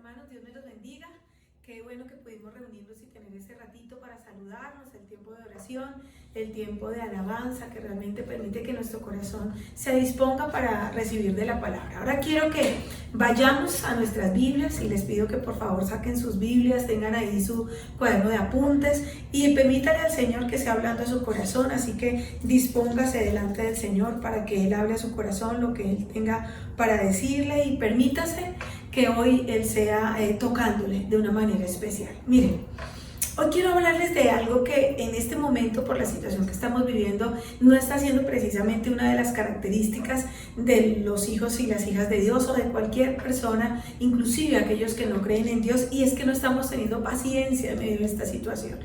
hermanos, Dios me los bendiga. Qué bueno que pudimos reunirnos y tener ese ratito para saludarnos, el tiempo de oración, el tiempo de alabanza que realmente permite que nuestro corazón se disponga para recibir de la palabra. Ahora quiero que vayamos a nuestras Biblias y les pido que por favor saquen sus Biblias, tengan ahí su cuaderno de apuntes y permítanle al Señor que sea hablando a su corazón, así que dispóngase delante del Señor para que Él hable a su corazón lo que Él tenga para decirle y permítase que hoy Él sea tocándole de una manera especial. Miren, hoy quiero hablarles de algo que en este momento, por la situación que estamos viviendo, no está siendo precisamente una de las características de los hijos y las hijas de Dios o de cualquier persona, inclusive aquellos que no creen en Dios, y es que no estamos teniendo paciencia en medio de esta situación.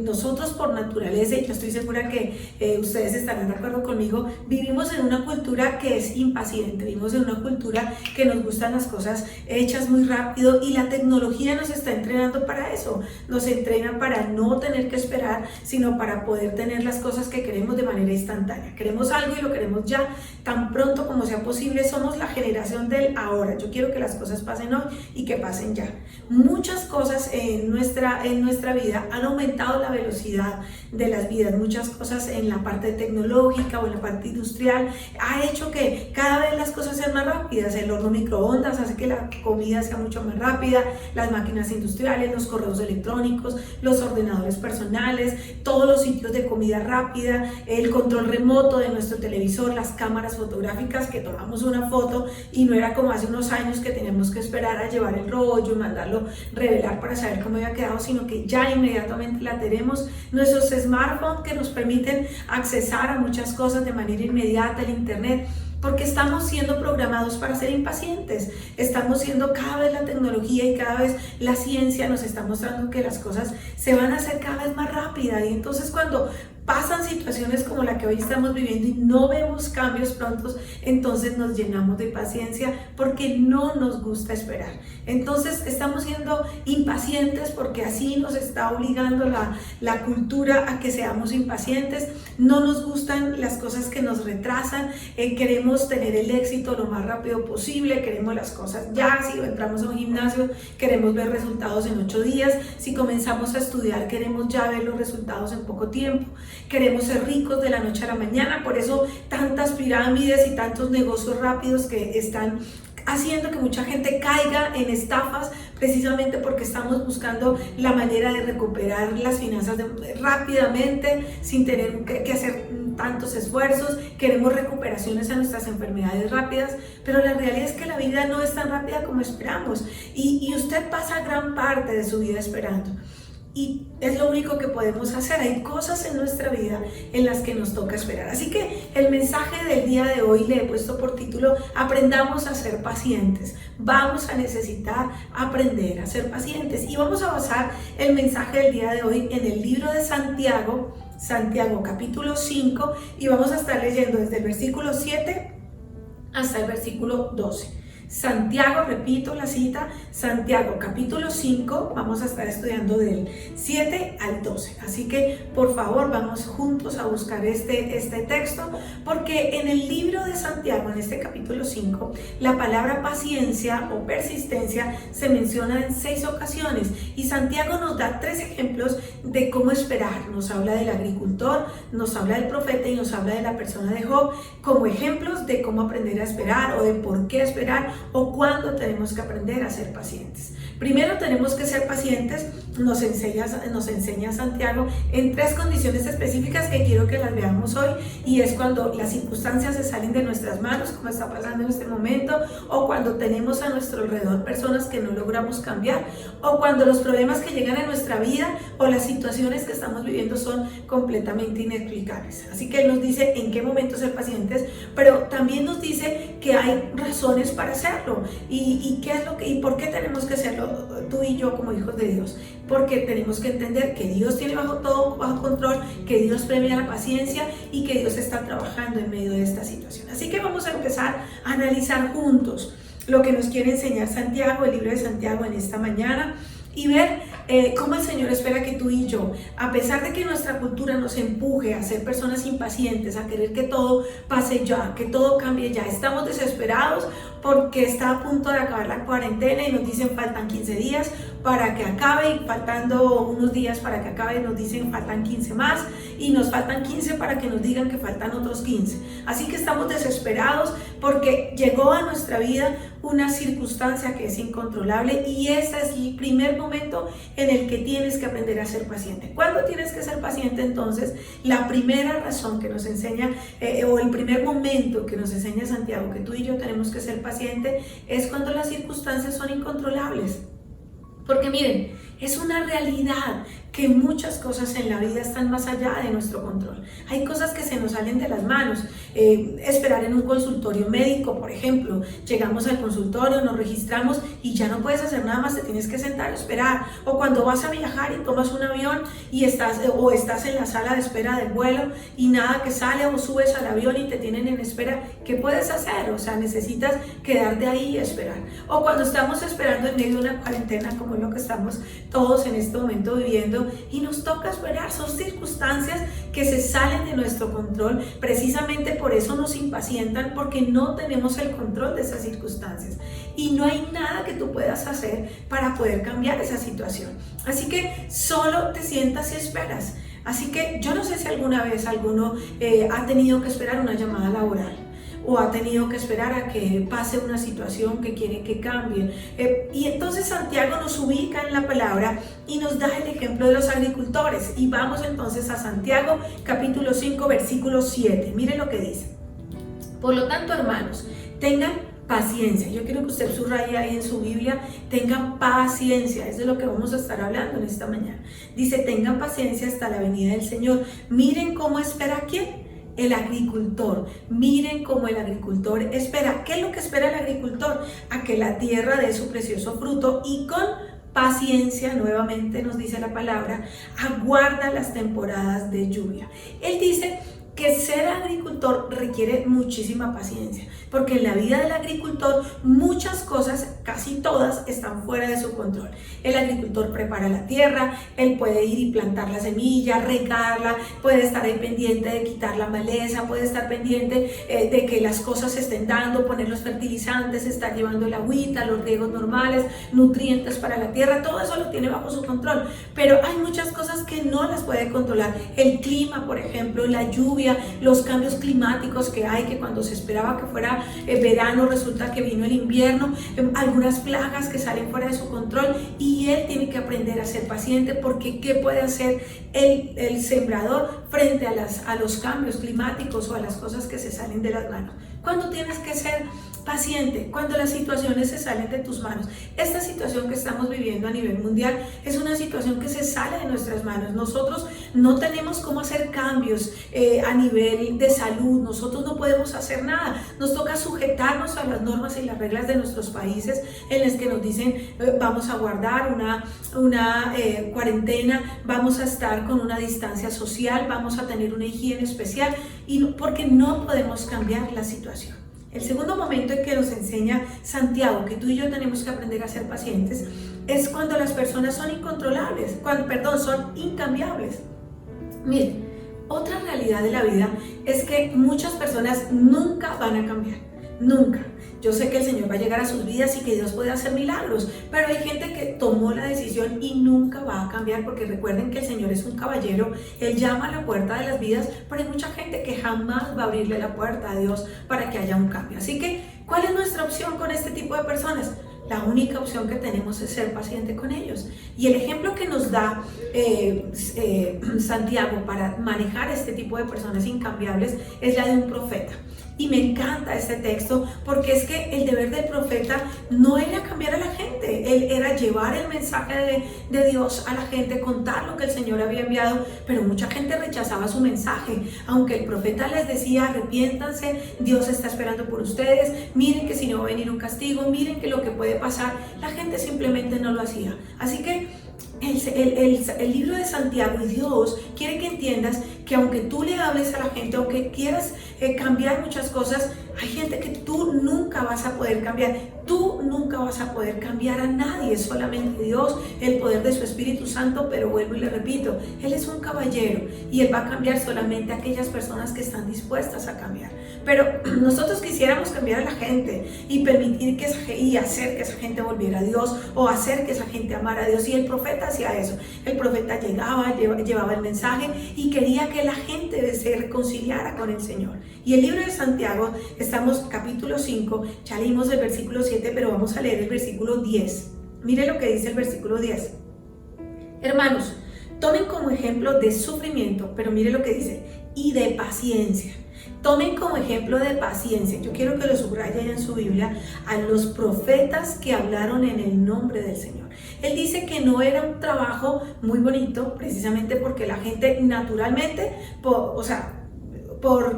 Nosotros por naturaleza, y yo estoy segura que ustedes estarán de acuerdo conmigo, vivimos en una cultura que es impaciente, vivimos en una cultura que nos gustan las cosas hechas muy rápido y la tecnología nos está entrenando para eso, nos entrena para no tener que esperar, sino para poder tener las cosas que queremos de manera instantánea. Queremos algo y lo queremos ya, tan pronto como sea posible. Somos la generación del ahora. Yo quiero que las cosas pasen hoy y que pasen ya. Muchas cosas en nuestra vida han aumentado la velocidad de las vidas. Muchas cosas en la parte tecnológica o en la parte industrial ha hecho que cada vez las cosas sean más rápidas. El horno microondas hace que la comida sea mucho más rápida, las máquinas industriales, los correos electrónicos, los ordenadores personales, todos los sitios de comida rápida, el control remoto de nuestro televisor, las cámaras fotográficas que tomamos una foto y no era como hace unos años que teníamos que esperar a llevar el rollo y mandarlo revelar para saber cómo había quedado, sino que ya inmediatamente la tenemos. Nuestros smartphones que nos permiten accesar a muchas cosas de manera inmediata, el internet, porque estamos siendo programados para ser impacientes. Estamos siendo cada vez la tecnología y cada vez la ciencia nos está mostrando que las cosas se van a hacer cada vez más rápidas, y entonces cuando pasan situaciones como la que hoy estamos viviendo y no vemos cambios prontos, entonces nos llenamos de paciencia porque no nos gusta esperar. Entonces estamos siendo impacientes porque así nos está obligando la cultura a que seamos impacientes. No nos gustan las cosas que nos retrasan, queremos tener el éxito lo más rápido posible, queremos las cosas ya. Si entramos a un gimnasio queremos ver resultados en 8 días, si comenzamos a estudiar queremos ya ver los resultados en poco tiempo. Queremos ser ricos de la noche a la mañana, por eso tantas pirámides y tantos negocios rápidos que están haciendo que mucha gente caiga en estafas, precisamente porque estamos buscando la manera de recuperar las finanzas rápidamente, sin tener que hacer tantos esfuerzos. Queremos recuperaciones a nuestras enfermedades rápidas, pero la realidad es que la vida no es tan rápida como esperamos, y usted pasa gran parte de su vida esperando. Y es lo único que podemos hacer. Hay cosas en nuestra vida en las que nos toca esperar. Así que el mensaje del día de hoy le he puesto por título: aprendamos a ser pacientes. Vamos a necesitar aprender a ser pacientes. Y vamos a basar el mensaje del día de hoy en el libro de Santiago capítulo 5, y vamos a estar leyendo desde el versículo 7 hasta el versículo 12. Santiago, repito la cita, Santiago capítulo 5, vamos a estar estudiando del 7 al 12. Así que por favor vamos juntos a buscar este texto, porque en el libro de Santiago, en este capítulo 5, la palabra paciencia o persistencia se menciona en 6 ocasiones, y Santiago nos da 3 ejemplos de cómo esperar. Nos habla del agricultor, nos habla del profeta y nos habla de la persona de Job, como ejemplos de cómo aprender a esperar o de por qué esperar o cuándo tenemos que aprender a ser pacientes. Primero tenemos que ser pacientes, nos enseña Santiago en 3 condiciones específicas que quiero que las veamos hoy, y es cuando las circunstancias se salen de nuestras manos, como está pasando en este momento, o cuando tenemos a nuestro alrededor personas que no logramos cambiar, o cuando los problemas que llegan a nuestra vida o las situaciones que estamos viviendo son completamente inexplicables. Así que él nos dice en qué momento ser pacientes, pero también nos dice que hay razones para hacerlo, y qué es lo que y por qué tenemos que hacerlo tú y yo como hijos de Dios. Porque tenemos que entender que Dios tiene todo bajo control, que Dios premia la paciencia y que Dios está trabajando en medio de esta situación. Así que vamos a empezar a analizar juntos lo que nos quiere enseñar Santiago, el libro de Santiago, en esta mañana, y ver cómo el Señor espera que tú y yo, a pesar de que nuestra cultura nos empuje a ser personas impacientes, a querer que todo pase ya, que todo cambie ya, estamos desesperados porque está a punto de acabar la cuarentena y nos dicen faltan 15 días para que acabe, y faltando unos días para que acabe nos dicen faltan 15 más, y nos faltan 15 para que nos digan que faltan otros 15. Así que estamos desesperados porque llegó a nuestra vida una circunstancia que es incontrolable, y ese es el primer momento en el que tienes que aprender a ser paciente. ¿Cuándo tienes que ser paciente? Entonces, la primera razón que nos enseña, o el primer momento que nos enseña Santiago que tú y yo tenemos que ser pacientes, es cuando las circunstancias son incontrolables. Porque miren, es una realidad que muchas cosas en la vida están más allá de nuestro control. Hay cosas que se nos salen de las manos. Esperar en un consultorio médico, por ejemplo. Llegamos al consultorio, nos registramos y ya no puedes hacer nada más, te tienes que sentar a esperar. O cuando vas a viajar y tomas un avión y estás en la sala de espera del vuelo y nada que sale, o subes al avión y te tienen en espera. ¿Qué puedes hacer? O sea, necesitas quedarte ahí y esperar. O cuando estamos esperando en medio de una cuarentena, como es lo que estamos todos en este momento viviendo, y nos toca esperar. Son circunstancias que se salen de nuestro control. Precisamente por eso nos impacientan, porque no tenemos el control de esas circunstancias y no hay nada que tú puedas hacer para poder cambiar esa situación. Así que solo te sientas y esperas. Así que yo no sé si alguna vez alguno ha tenido que esperar una llamada laboral, o ha tenido que esperar a que pase una situación que quiere que cambie. Y entonces Santiago nos ubica en la palabra y nos da el ejemplo de los agricultores. Y vamos entonces a Santiago capítulo 5 versículo 7. Miren lo que dice. Por lo tanto, hermanos, tengan paciencia. Yo quiero que usted subraye ahí en su Biblia, tengan paciencia. Es de lo que vamos a estar hablando en esta mañana. Dice, tengan paciencia hasta la venida del Señor. Miren cómo espera quién. El agricultor. Miren cómo el agricultor espera. ¿Qué es lo que espera el agricultor? A que la tierra dé su precioso fruto, y con paciencia, nuevamente nos dice la palabra, aguarda las temporadas de lluvia. Él dice que ser agricultor requiere muchísima paciencia, porque en la vida del agricultor muchas cosas, casi todas, están fuera de su control. El agricultor prepara la tierra, él puede ir y plantar la semilla, regarla, puede estar ahí pendiente de quitar la maleza, puede estar pendiente de que las cosas se estén dando, poner los fertilizantes, estar llevando el agüita, los riegos normales, nutrientes para la tierra, todo eso lo tiene bajo su control. Pero hay muchas cosas que no las puede controlar. El clima, por ejemplo, la lluvia, los cambios climáticos que hay, que cuando se esperaba que fuera verano resulta que vino el invierno, algunas plagas que salen fuera de su control, y él tiene que aprender a ser paciente, porque ¿qué puede hacer el sembrador frente a los cambios climáticos o a las cosas que se salen de las manos? Cuando tienes que ser paciente, cuando las situaciones se salen de tus manos. Esta situación que estamos viviendo a nivel mundial es una situación que se sale de nuestras manos. Nosotros no tenemos cómo hacer cambios a nivel de salud. Nosotros no podemos hacer nada. Nos toca sujetarnos a las normas y las reglas de nuestros países, en las que nos dicen vamos a guardar una cuarentena, vamos a estar con una distancia social, vamos a tener una higiene especial, y porque no podemos cambiar la situación. El segundo momento en que nos enseña Santiago que tú y yo tenemos que aprender a ser pacientes es cuando las personas son incontrolables, son incambiables. Miren, otra realidad de la vida es que muchas personas nunca van a cambiar, nunca. Yo sé que el Señor va a llegar a sus vidas y que Dios puede hacer milagros, pero hay gente que tomó la decisión y nunca va a cambiar, porque recuerden que el Señor es un caballero, Él llama a la puerta de las vidas, pero hay mucha gente que jamás va a abrirle la puerta a Dios para que haya un cambio. Así que, ¿cuál es nuestra opción con este tipo de personas? La única opción que tenemos es ser paciente con ellos. Y el ejemplo que nos da Santiago para manejar este tipo de personas incambiables es la de un profeta. Y me encanta este texto, porque es que el deber del profeta no era cambiar a la gente, él era llevar el mensaje de Dios a la gente, contar lo que el Señor había enviado, pero mucha gente rechazaba su mensaje. Aunque el profeta les decía arrepiéntanse, Dios está esperando por ustedes, miren que si no va a venir un castigo, miren que lo que puede pasar, la gente simplemente no lo hacía. Así que el libro de Santiago y Dios quiere que entiendas que aunque tú le hables a la gente, aunque quieras cambiar muchas cosas, hay gente que tú nunca vas a poder cambiar. Tú nunca vas a poder cambiar a nadie, solamente Dios, el poder de su Espíritu Santo. Pero vuelvo y le repito, Él es un caballero y Él va a cambiar solamente a aquellas personas que están dispuestas a cambiar. pero nosotros quisiéramos cambiar a la gente y permitir y hacer que esa gente volviera a Dios, o hacer que esa gente amara a Dios. Y el profeta hacía eso. El profeta llegaba, llevaba el mensaje y quería que la gente se reconciliara con el Señor. Y el libro de Santiago, estamos capítulo 5, ya leímos el versículo 7, pero vamos a leer el versículo 10. Mire lo que dice el versículo 10. Hermanos, tomen como ejemplo de sufrimiento, pero mire lo que dice, y de paciencia. Tomen como ejemplo de paciencia. Yo quiero que lo subrayen en su Biblia, a los profetas que hablaron en el nombre del Señor. Él dice que no era un trabajo muy bonito, precisamente porque la gente naturalmente,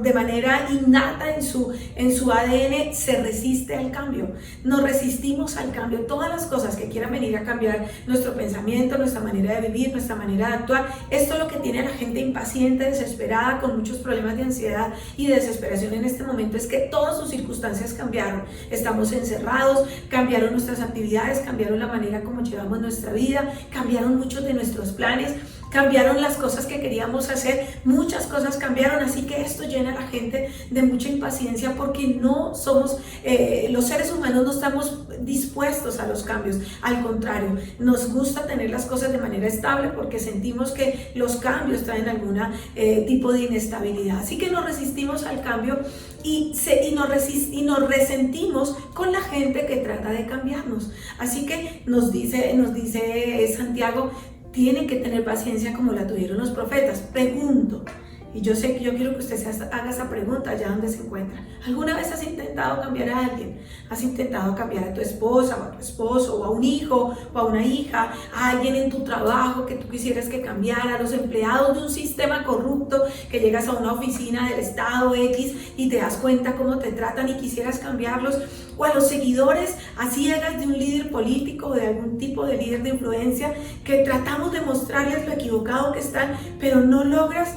de manera innata en su ADN, se resiste al cambio. Nos resistimos al cambio. Todas las cosas que quieran venir a cambiar nuestro pensamiento, nuestra manera de vivir, nuestra manera de actuar, esto es lo que tiene a la gente impaciente, desesperada, con muchos problemas de ansiedad y de desesperación en este momento, es que todas sus circunstancias cambiaron. Estamos encerrados, cambiaron nuestras actividades, cambiaron la manera como llevamos nuestra vida, cambiaron muchos de nuestros planes, cambiaron las cosas que queríamos hacer, muchas cosas cambiaron, así que esto llena a la gente de mucha impaciencia, porque no somos, los seres humanos no estamos dispuestos a los cambios. Al contrario, nos gusta tener las cosas de manera estable porque sentimos que los cambios traen algún tipo de inestabilidad. Así que nos resistimos al cambio y nos resentimos con la gente que trata de cambiarnos. Así que nos dice Santiago, tienen que tener paciencia como la tuvieron los profetas. Pregunto, y yo quiero que usted haga esa pregunta allá donde se encuentra. ¿Alguna vez has intentado cambiar a alguien? ¿Has intentado cambiar a tu esposa o a tu esposo, o a un hijo o a una hija, a alguien en tu trabajo que tú quisieras que cambiara, a los empleados de un sistema corrupto, que llegas a una oficina del Estado X y te das cuenta cómo te tratan y quisieras cambiarlos? O a los seguidores a ciegas de un líder político o de algún tipo de líder de influencia, que tratamos de mostrarles lo equivocado que están, pero no logras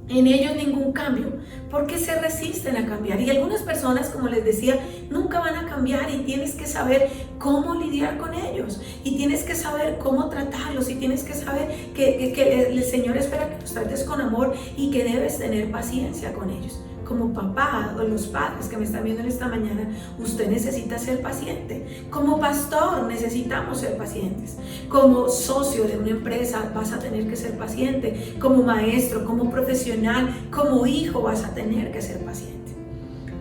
en ellos ningún cambio, porque se resisten a cambiar. Y algunas personas, como les decía, nunca van a cambiar, y tienes que saber cómo lidiar con ellos, y tienes que saber cómo tratarlos, y tienes que saber que el Señor espera que los trates con amor y que debes tener paciencia con ellos. Como papá, o los padres que me están viendo en esta mañana, usted necesita ser paciente. Como pastor necesitamos ser pacientes. Como socio de una empresa vas a tener que ser paciente. Como maestro, como profesional, como hijo vas a tener que ser paciente.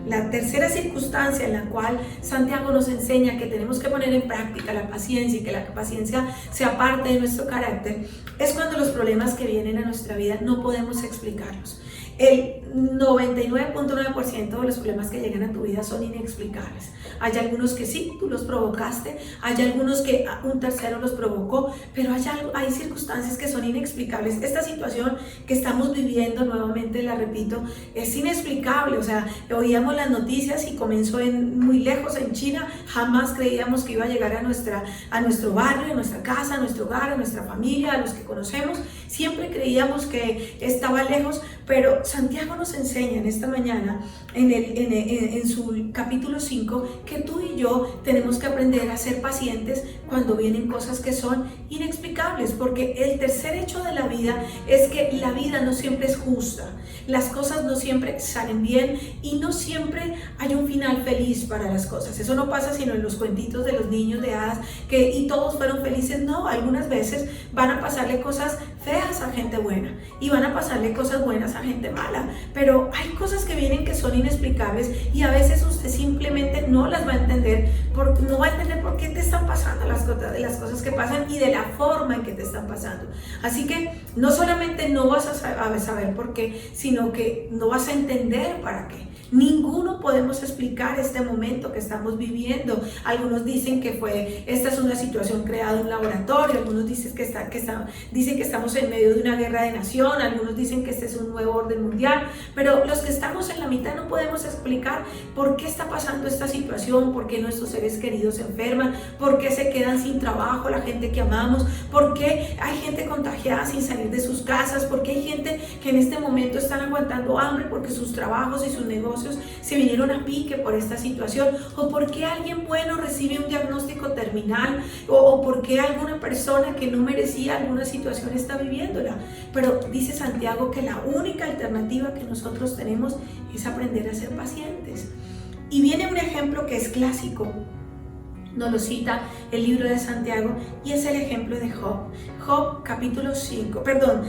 La tercera circunstancia en la cual Santiago nos enseña que tenemos que poner en práctica la paciencia, y que la paciencia sea parte de nuestro carácter, es cuando los problemas que vienen a nuestra vida no podemos explicarlos. El 99.9% de los problemas que llegan a tu vida son inexplicables. Hay algunos que sí, tú los provocaste, hay algunos que un tercero los provocó, pero hay circunstancias que son inexplicables. Esta situación que estamos viviendo, nuevamente la repito, es inexplicable. O sea, oíamos las noticias y comenzó muy lejos, en China. Jamás creíamos que iba a llegar a nuestro barrio, a nuestra casa, a nuestro hogar, a nuestra familia, a los que conocemos. Siempre creíamos que estaba lejos, pero Santiago nos enseña en esta mañana, en su capítulo 5, que tú y yo tenemos que aprender a ser pacientes cuando vienen cosas que son inexplicables, porque el tercer hecho de la vida es que la vida no siempre es justa, las cosas no siempre salen bien y no siempre hay un final feliz para las cosas. Eso no pasa sino en los cuentitos de los niños de hadas y todos fueron felices. No, algunas veces van a pasarle cosas feas a gente buena y van a pasarle cosas buenas a gente mala, pero hay cosas que vienen que son inexplicables, y a veces usted simplemente no las va a entender, no va a entender por qué te están pasando las cosas que pasan y de la forma en que te están pasando. Así que no solamente no vas a saber por qué, sino que no vas a entender para qué. Ninguno podemos explicar este momento que estamos viviendo. Algunos dicen que esta es una situación creada en un laboratorio, algunos dicen que estamos en medio de una guerra de nación, algunos dicen que este es un nuevo orden mundial, pero los que estamos en la mitad no podemos explicar por qué está pasando esta situación, por qué nuestros seres queridos se enferman, por qué se quedan sin trabajo la gente que amamos, por qué hay gente contagiada sin salir de sus casas, por qué hay gente que en este momento están aguantando hambre porque sus trabajos y sus negocios se vinieron a pique por esta situación, o por qué alguien bueno recibe un diagnóstico terminal terminal, o por qué alguna persona que no merecía alguna situación está viviéndola. Pero dice Santiago que la única alternativa que nosotros tenemos es aprender a ser pacientes. Y viene un ejemplo que es clásico, nos lo cita el libro de Santiago, y es el ejemplo de Job.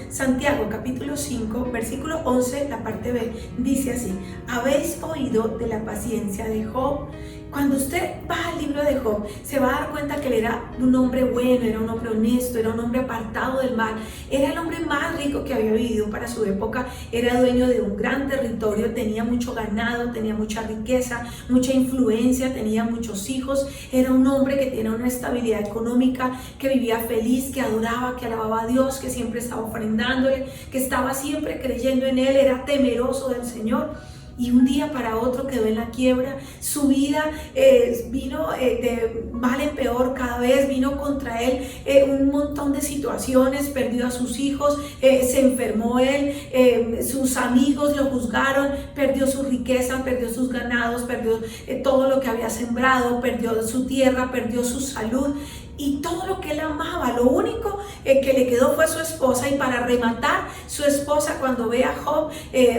Santiago capítulo 5, versículo 11, la parte B, dice así: ¿habéis oído de la paciencia de Job? Cuando usted va al libro de Job, se va a dar cuenta que él era un hombre bueno, era un hombre honesto, era un hombre apartado del mal, era el hombre más rico que había vivido para su época, era dueño de un gran territorio, tenía mucho ganado, tenía mucha riqueza, mucha influencia, tenía muchos hijos, era un hombre que tenía una estabilidad económica, que vivía feliz, que adoraba, que alababa a Dios, que siempre estaba ofrendándole, que estaba siempre creyendo en Él, era temeroso del Señor. Y un día para otro quedó en la quiebra. Su vida vino de mal en peor cada vez, vino contra él un montón de situaciones, perdió a sus hijos, se enfermó él, sus amigos lo juzgaron, perdió su riqueza, perdió sus ganados, perdió todo lo que había sembrado, perdió su tierra, perdió su salud. Y todo lo que él amaba, lo único que le quedó fue su esposa. Y para rematar, su esposa, cuando ve a Job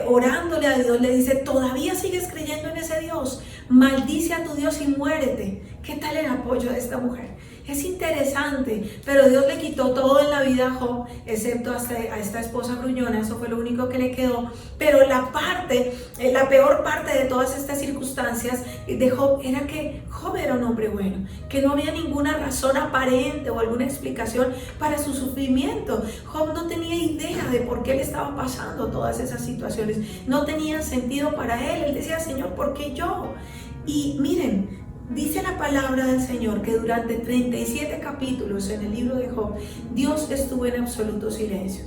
orándole a Dios, le dice: ¿todavía sigues creyendo en ese Dios? Maldice a tu Dios y muérete. ¿Qué tal el apoyo de esta mujer? Es interesante, pero Dios le quitó todo en la vida a Job, excepto a esta esposa gruñona. Eso fue lo único que le quedó. Pero la peor parte de todas estas circunstancias de Job era que Job era un hombre bueno, que no había ninguna razón aparente o alguna explicación para su sufrimiento. Job no tenía idea de por qué le estaba pasando todas esas situaciones. No tenían sentido para él. Él decía: Señor, ¿por qué yo? Y miren, dice la palabra del Señor que durante 37 capítulos en el libro de Job, Dios estuvo en absoluto silencio.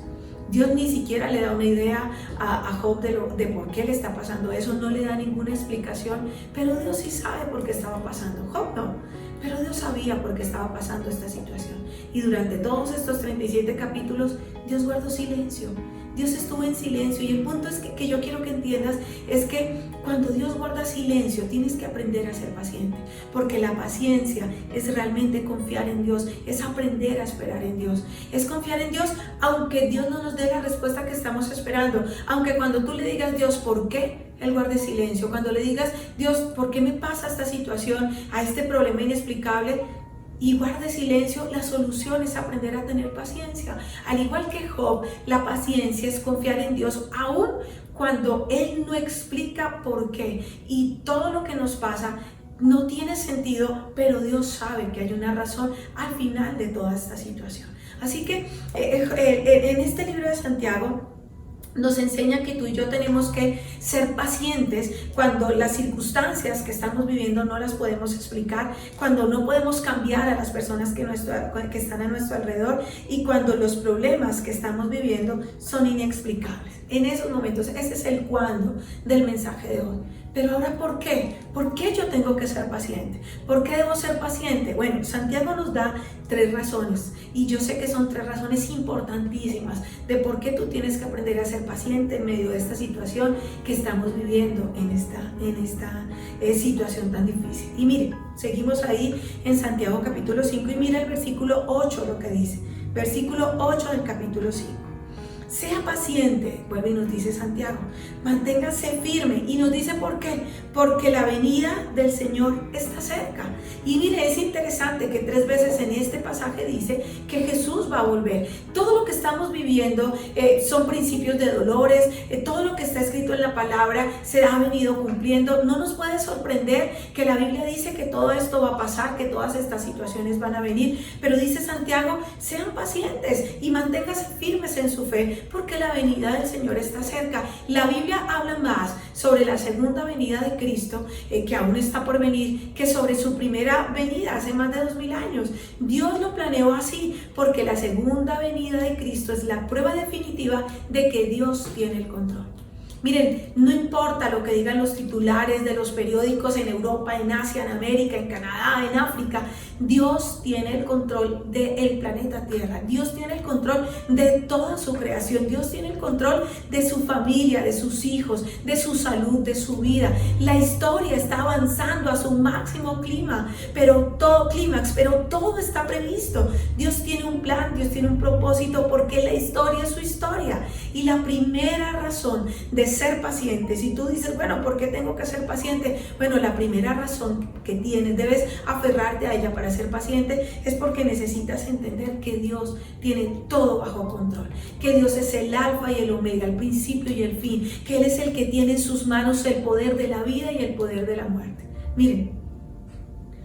Dios ni siquiera le da una idea a Job de por qué le está pasando eso, no le da ninguna explicación, pero Dios sí sabe por qué estaba pasando. Job no, pero Dios sabía por qué estaba pasando esta situación. Y durante todos estos 37 capítulos, Dios guardó silencio. Dios estuvo en silencio. Y el punto es que yo quiero que entiendas es que cuando Dios guarda silencio, tienes que aprender a ser paciente, porque la paciencia es realmente confiar en Dios, es aprender a esperar en Dios, es confiar en Dios aunque Dios no nos dé la respuesta que estamos esperando, aunque cuando tú le digas: Dios, ¿por qué? Él guarde silencio. Cuando le digas: Dios, ¿por qué me pasa esta situación, a este problema inexplicable? Y guarde silencio, la solución es aprender a tener paciencia. Al igual que Job, la paciencia es confiar en Dios aún cuando Él no explica por qué. Y todo lo que nos pasa no tiene sentido, pero Dios sabe que hay una razón al final de toda esta situación. Así que en este libro de Santiago nos enseña que tú y yo tenemos que ser pacientes cuando las circunstancias que estamos viviendo no las podemos explicar, cuando no podemos cambiar a las personas que están a nuestro alrededor, y cuando los problemas que estamos viviendo son inexplicables. En esos momentos, ese es el cuándo del mensaje de hoy. Pero ahora, ¿por qué? ¿Por qué yo tengo que ser paciente? ¿Por qué debo ser paciente? Bueno, Santiago nos da 3 razones, y yo sé que son 3 razones importantísimas de por qué tú tienes que aprender a ser paciente en medio de esta situación que estamos viviendo en esta situación tan difícil. Y mire, seguimos ahí en Santiago capítulo 5 y mira el versículo 8 lo que dice. Versículo 8 del capítulo 5. Sea paciente, vuelve y nos dice Santiago, manténgase firme, y nos dice ¿por qué? Porque la venida del Señor está cerca. Y mire, es interesante que 3 veces en este pasaje dice que Jesús va a volver. Todo lo que estamos viviendo son principios de dolores, todo lo que está escrito en la palabra se ha venido cumpliendo. No nos puede sorprender que la Biblia dice que todo esto va a pasar, que todas estas situaciones van a venir, pero dice Santiago, sean pacientes y manténganse firmes en su fe, porque la venida del Señor está cerca. La Biblia habla más sobre la segunda venida de Cristo, que aún está por venir, que sobre su primera venida hace más de 2000 años. Dios lo planeó así, porque la segunda venida de Cristo es la prueba definitiva de que Dios tiene el control. Miren, no importa lo que digan los titulares de los periódicos en Europa, en Asia, en América, en Canadá, en África, Dios tiene el control del planeta Tierra. Dios tiene el control de toda su creación. Dios tiene el control de su familia, de sus hijos, de su salud, de su vida. La historia está avanzando a su máximo clímax, pero todo está previsto. Dios tiene un plan, Dios tiene un propósito, porque la historia es su historia. Y la primera razón de ser paciente, si tú dices, bueno, ¿por qué tengo que ser paciente? Bueno, la primera razón que tienes, debes aferrarte a ella para ser paciente, es porque necesitas entender que Dios tiene todo bajo control, que Dios es el alfa y el omega, el principio y el fin, que Él es el que tiene en sus manos el poder de la vida y el poder de la muerte. Miren,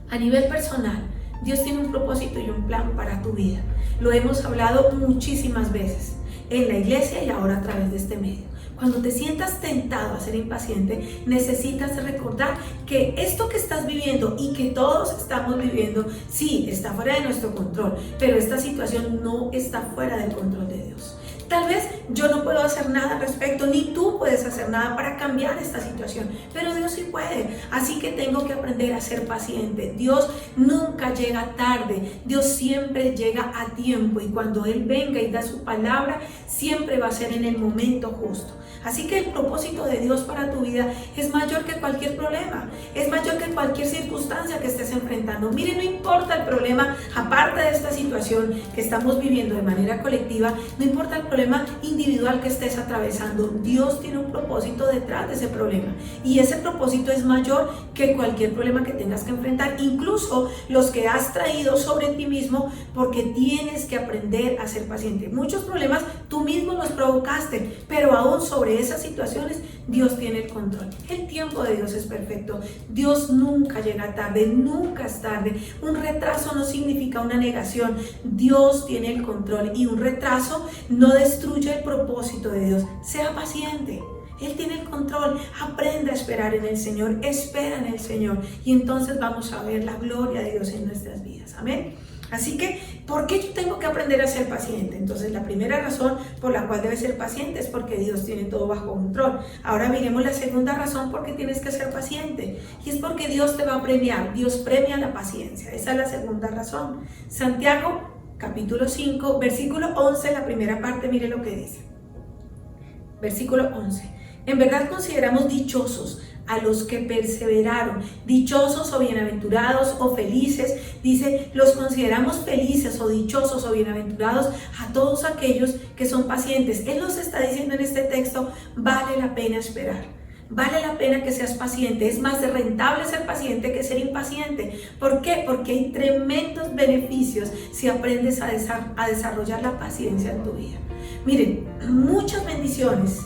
a nivel personal, Dios tiene un propósito y un plan para tu vida. Lo hemos hablado muchísimas veces en la iglesia y ahora a través de este medio. Cuando te sientas tentado a ser impaciente, necesitas recordar que esto que estás viviendo y que todos estamos viviendo, sí, está fuera de nuestro control, pero esta situación no está fuera del control de Dios. Tal vez yo no puedo hacer nada al respecto, ni tú puedes hacer nada para cambiar esta situación, pero Dios sí puede. Así que tengo que aprender a ser paciente. Dios nunca llega tarde, Dios siempre llega a tiempo, y cuando Él venga y da su palabra, siempre va a ser en el momento justo. Así que el propósito de Dios para tu vida es mayor que cualquier problema, es mayor que cualquier circunstancia que estés enfrentando. Mire, no importa el problema, aparte de esta situación que estamos viviendo de manera colectiva, no importa el problema individual que estés atravesando, Dios tiene un propósito detrás de ese problema, y ese propósito es mayor que cualquier problema que tengas que enfrentar, incluso los que has traído sobre ti mismo, porque tienes que aprender a ser paciente. Muchos problemas tú mismo los provocaste, pero aún sobre esas situaciones Dios tiene el control. El tiempo de Dios es perfecto. Dios nunca llega tarde, nunca es tarde. Un retraso no significa una negación. Dios tiene el control, y un retraso no destruye el propósito de Dios. Sea paciente. Él tiene el control. Aprende a esperar en el Señor. Espera en el Señor, y entonces vamos a ver la gloria de Dios en nuestras vidas. Amén. Así que, ¿por qué yo tengo que aprender a ser paciente? Entonces, la primera razón por la cual debes ser paciente es porque Dios tiene todo bajo control. Ahora miremos la segunda razón por qué tienes que ser paciente, y es porque Dios te va a premiar. Dios premia la paciencia. Esa es la segunda razón. Santiago, capítulo 5, versículo 11, la primera parte, mire lo que dice. Versículo 11. En verdad consideramos dichosos a los que perseveraron, dichosos o bienaventurados o felices. Dice, los consideramos felices o dichosos o bienaventurados a todos aquellos que son pacientes. Él nos está diciendo en este texto, vale la pena esperar. Vale la pena que seas paciente. Es más rentable ser paciente que ser impaciente. ¿Por qué? Porque hay tremendos beneficios si aprendes a desarrollar la paciencia en tu vida. Miren, muchas bendiciones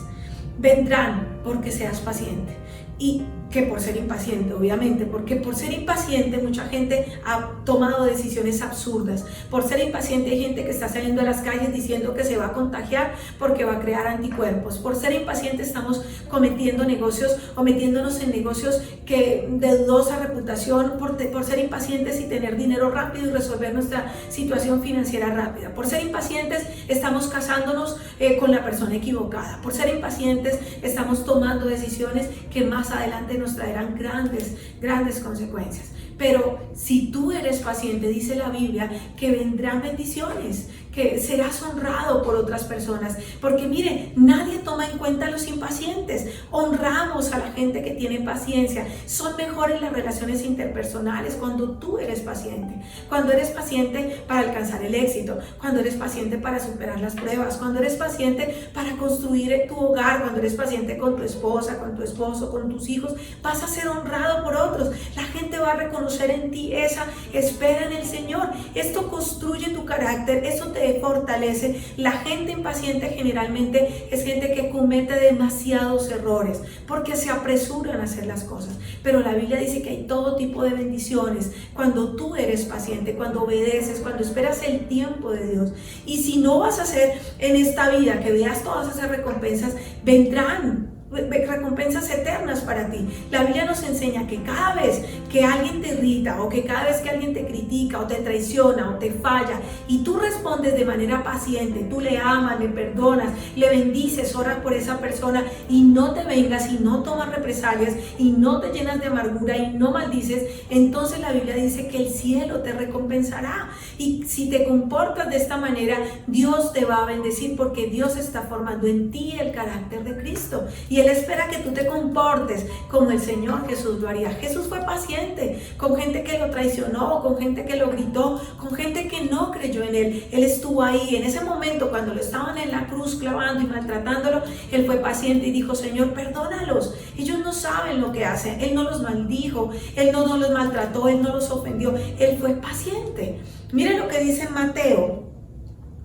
vendrán porque seas paciente, y que por ser impaciente, obviamente, porque por ser impaciente mucha gente ha tomado decisiones absurdas. Por ser impaciente hay gente que está saliendo a las calles diciendo que se va a contagiar porque va a crear anticuerpos. Por ser impaciente estamos cometiendo negocios o metiéndonos en negocios de dudosa reputación, por ser impacientes y tener dinero rápido y resolver nuestra situación financiera rápida. Por ser impacientes estamos casándonos con la persona equivocada. Por ser impacientes estamos tomando decisiones que más adelante nos traerán grandes consecuencias. Pero si tú eres paciente, dice la Biblia que vendrán bendiciones, que serás honrado por otras personas, porque mire, nadie toma en cuenta a los impacientes. Honramos a la gente que tiene paciencia. Son mejores las relaciones interpersonales cuando tú eres paciente, cuando eres paciente para alcanzar el éxito, cuando eres paciente para superar las pruebas, cuando eres paciente para construir tu hogar, cuando eres paciente con tu esposa, con tu esposo, con tus hijos, vas a ser honrado por otros. La gente va a reconocer en ti esa espera en el Señor. Esto construye tu carácter, eso te fortalece. La gente impaciente generalmente es gente que comete demasiados errores porque se apresuran a hacer las cosas, pero la Biblia dice que hay todo tipo de bendiciones cuando tú eres paciente, cuando obedeces, cuando esperas el tiempo de Dios. Y si no vas a hacer en esta vida que veas todas esas recompensas, vendrán recompensas eternas para ti. La Biblia nos enseña que cada vez que alguien te irrita o que cada vez que alguien te critica o te traiciona o te falla y tú respondes de manera paciente, tú le amas, le perdonas, le bendices, oras por esa persona y no te vengas y no tomas represalias y no te llenas de amargura y no maldices, entonces la Biblia dice que el cielo te recompensará. Y si te comportas de esta manera, Dios te va a bendecir porque Dios está formando en ti el carácter de Cristo. Y Él espera que tú te comportes como el Señor Jesús lo haría. Jesús fue paciente con gente que lo traicionó, con gente que lo gritó, con gente que no creyó en Él. Él estuvo ahí. En ese momento, cuando lo estaban en la cruz clavando y maltratándolo, Él fue paciente y dijo: Señor, perdónalos. Ellos no saben lo que hacen. Él no los maldijo, Él no los maltrató, Él no los ofendió. Él fue paciente. Miren lo que dice Mateo,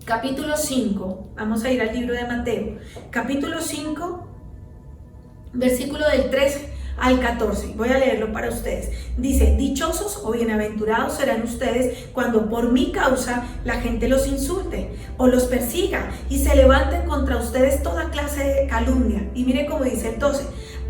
capítulo 5. Vamos a ir al libro de Mateo, capítulo 5, versículo del 13 al 14. Voy a leerlo para ustedes. Dice: dichosos o bienaventurados serán ustedes cuando por mi causa la gente los insulte o los persiga y se levanten contra ustedes toda clase de calumnia. Y mire cómo dice el 12: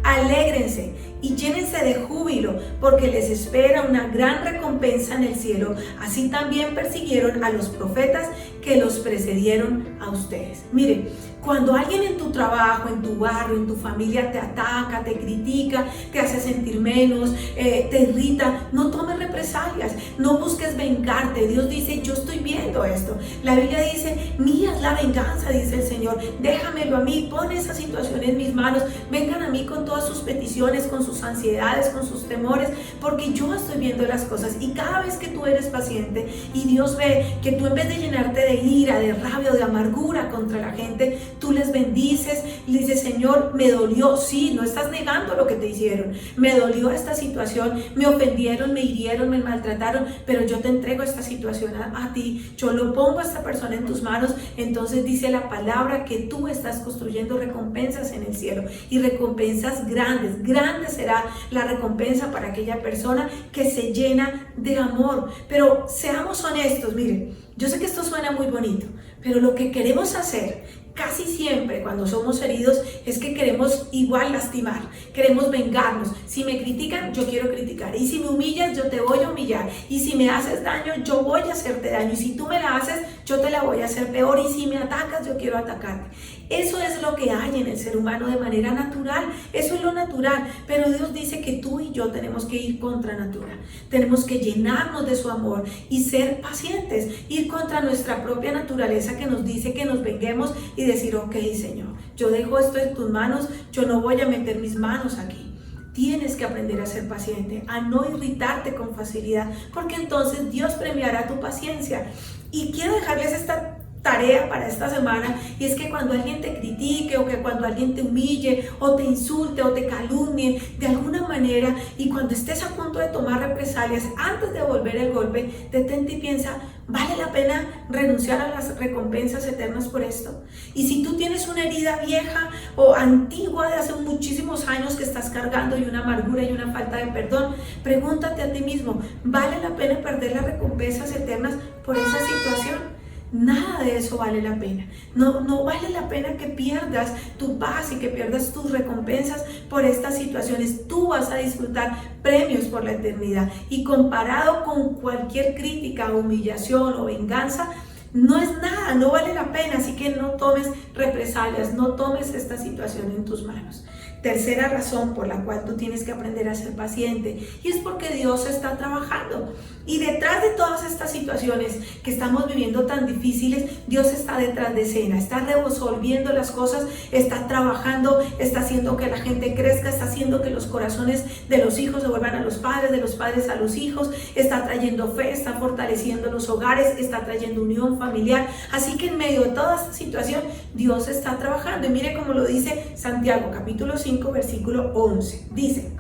alégrense y llénense de júbilo, porque les espera una gran recompensa en el cielo. Así también persiguieron a los profetas que los precedieron a ustedes. Miren, cuando alguien en tu trabajo, en tu barrio, en tu familia te ataca, te critica, te hace sentir menos, te irrita, no tomes represalias, no busques vengarte. Dios dice: yo estoy viendo esto. La Biblia dice: mía es la venganza, dice el Señor, déjamelo a mí, pon esa situación en mis manos, vengan a mí con todas sus peticiones, con sus ansiedades, con sus temores, porque yo estoy viendo las cosas. Y cada vez que tú eres paciente y Dios ve que tú, en vez de llenarte de ira, de rabia o de amargura contra la gente, tú les bendices y dices: Señor, me dolió. Sí, no estás negando lo que te hicieron, me dolió esta situación, me ofendieron, me hirieron, me maltrataron, pero yo te entrego esta situación a ti, yo lo pongo a esta persona en tus manos. Entonces dice la palabra que tú estás construyendo recompensas en el cielo, y recompensas grandes. Grande será la recompensa para aquella persona que se llena de amor. Pero seamos honestos, miren, yo sé que esto suena muy bonito, pero lo que queremos hacer casi siempre cuando somos heridos es que queremos igual lastimar, queremos vengarnos. Si me critican, yo quiero criticar, y si me humillas, yo te voy a humillar, y si me haces daño, yo voy a hacerte daño, y si tú me la haces, yo te la voy a hacer peor, y si me atacas, yo quiero atacarte. Eso es lo que hay en el ser humano de manera natural, eso es lo natural, pero Dios dice que tú y yo tenemos que ir contra natura, tenemos que llenarnos de su amor y ser pacientes, ir contra nuestra propia naturaleza que nos dice que nos venguemos y decir: ok, Señor, yo dejo esto en tus manos, yo no voy a meter mis manos aquí. Tienes que aprender a ser paciente, a no irritarte con facilidad, porque entonces Dios premiará tu paciencia. Y quiero dejarles esta tarea para esta semana, y es que cuando alguien te critique, o que cuando alguien te humille o te insulte o te calumnie de alguna manera, y cuando estés a punto de tomar represalias, antes de devolver el golpe, detente y piensa: ¿vale la pena renunciar a las recompensas eternas por esto? Y si tú tienes una herida vieja o antigua de hace muchísimos años que estás cargando, y una amargura y una falta de perdón, pregúntate a ti mismo: ¿vale la pena perder las recompensas eternas por esa situación? Nada de eso vale la pena. No vale la pena que pierdas tu paz y que pierdas tus recompensas por estas situaciones. Tú vas a disfrutar premios por la eternidad, y comparado con cualquier crítica, humillación o venganza, no es nada, no vale la pena. Así que no tomes represalias, no tomes esta situación en tus manos. Tercera razón por la cual tú tienes que aprender a ser paciente, y es porque Dios está trabajando. Y detrás de todas estas situaciones que estamos viviendo tan difíciles, Dios está detrás de escena, está resolviendo las cosas, está trabajando, está haciendo que la gente crezca, está haciendo que los corazones de los hijos se vuelvan a los padres, de los padres a los hijos, está trayendo fe, está fortaleciendo los hogares, está trayendo unión familiar. Así que en medio de toda esta situación, Dios está trabajando. Y mire cómo lo dice Santiago, capítulo 5, versículo 11. Dice: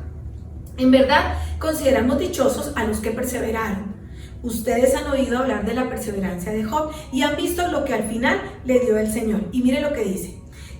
en verdad, consideramos dichosos a los que perseveraron. Ustedes han oído hablar de la perseverancia de Job y han visto lo que al final le dio el Señor. Y mire lo que dice: